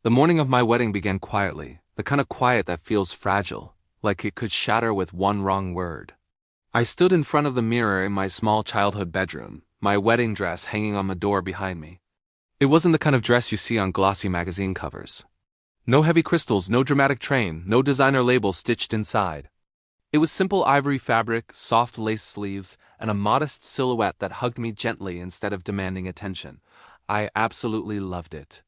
The morning of my wedding began quietly, the kind of quiet that feels fragile, like it could shatter with one wrong word. I stood in front of the mirror in my small childhood bedroom, my wedding dress hanging on the door behind me. It wasn't the kind of dress you see on glossy magazine covers. No heavy crystals, no dramatic train, no designer label stitched inside. It was simple ivory fabric, soft lace sleeves, and a modest silhouette that hugged me gently instead of demanding attention. I absolutely loved it.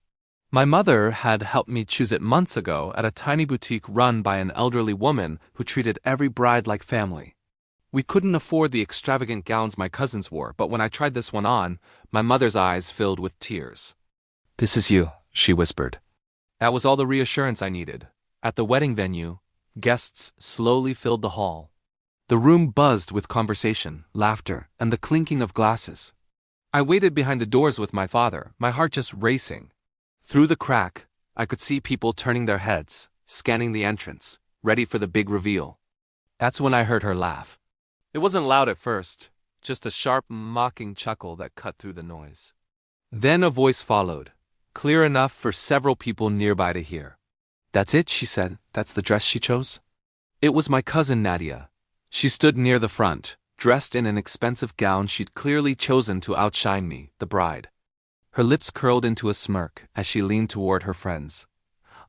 My mother had helped me choose it months ago at a tiny boutique run by an elderly woman who treated every bride like family. We couldn't afford the extravagant gowns my cousins wore, but when I tried this one on, my mother's eyes filled with tears. "This is you," she whispered. That was all the reassurance I needed. At the wedding venue, guests slowly filled the hall. The room buzzed with conversation, laughter, and the clinking of glasses. I waited behind the doors with my father, my heart just racing. Through the crack, I could see people turning their heads, scanning the entrance, ready for the big reveal. That's when I heard her laugh. It wasn't loud at first, just a sharp, mocking chuckle that cut through the noise. Then a voice followed, clear enough for several people nearby to hear. "That's it," she said. "That's the dress she chose?" It was my cousin Nadia. She stood near the front, dressed in an expensive gown she'd clearly chosen to outshine me, the bride. Her lips curled into a smirk as she leaned toward her friends.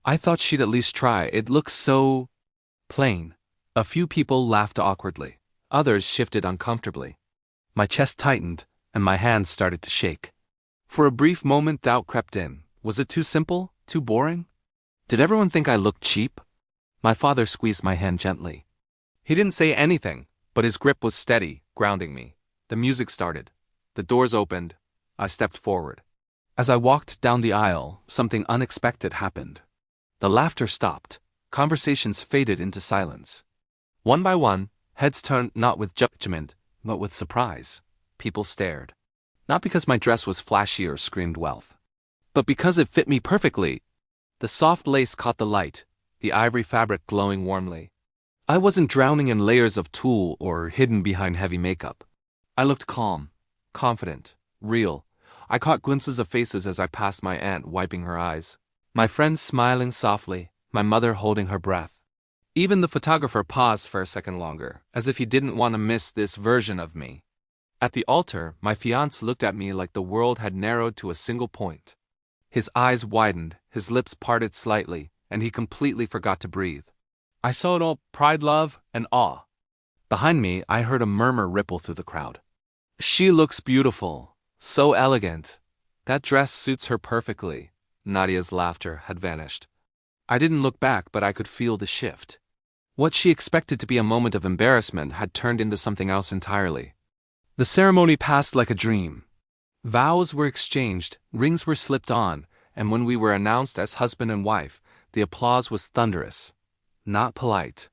I thought she'd at least try. It looked so plain. A few people laughed awkwardly. Others shifted uncomfortably. My chest tightened, and my hands started to shake. For a brief moment doubt crept in. Was it too simple? Too boring? Did everyone think I looked cheap? My father squeezed my hand gently. He didn't say anything, but his grip was steady, grounding me. The music started. The doors opened. I stepped forward. As I walked down the aisle, something unexpected happened. The laughter stopped. Conversations faded into silence. One by one, heads turned not with judgment, but with surprise. People stared. Not because my dress was flashy or screamed wealth, but because it fit me perfectly. The soft lace caught the light, the ivory fabric glowing warmly. I wasn't drowning in layers of tulle or hidden behind heavy makeup. I looked calm, confident, real. I caught glimpses of faces as I passed my aunt wiping her eyes, my friends smiling softly, my mother holding her breath. Even the photographer paused for a second longer, as if he didn't want to miss this version of me. At the altar, my fiancé looked at me like the world had narrowed to a single point. His eyes widened, his lips parted slightly, and he completely forgot to breathe. I saw it all: pride, love, and awe. Behind me, I heard a murmur ripple through the crowd. "She looks beautiful. So elegant. That dress suits her perfectly." Nadia's laughter had vanished. I didn't look back, but I could feel the shift. What she expected to be a moment of embarrassment had turned into something else entirely. The ceremony passed like a dream. Vows were exchanged, rings were slipped on, and when we were announced as husband and wife, the applause was thunderous. Not polite.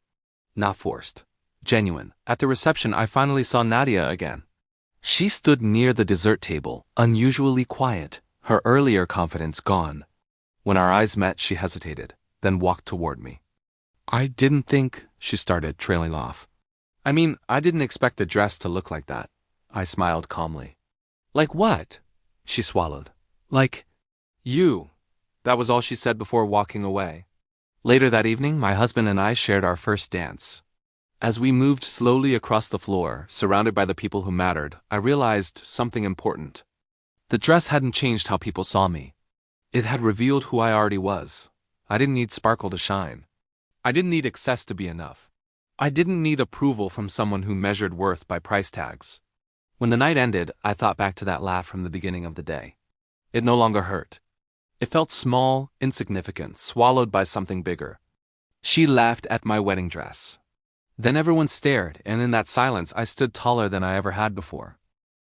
Not forced. Genuine. At the reception, I finally saw Nadia again. She stood near the dessert table, unusually quiet, her earlier confidence gone. When our eyes met, she hesitated, then walked toward me. "I didn't think," she started, trailing off. I didn't expect the dress to look like that." I smiled calmly. "Like what?" She swallowed. "Like you." That was all she said before walking away. Later that evening, my husband and I shared our first dance. As we moved slowly across the floor, surrounded by the people who mattered, I realized something important. The dress hadn't changed how people saw me. It had revealed who I already was. I didn't need sparkle to shine. I didn't need excess to be enough. I didn't need approval from someone who measured worth by price tags. When the night ended, I thought back to that laugh from the beginning of the day. It no longer hurt. It felt small, insignificant, swallowed by something bigger. She laughed at my wedding dress. Then everyone stared, and in that silence I stood taller than I ever had before.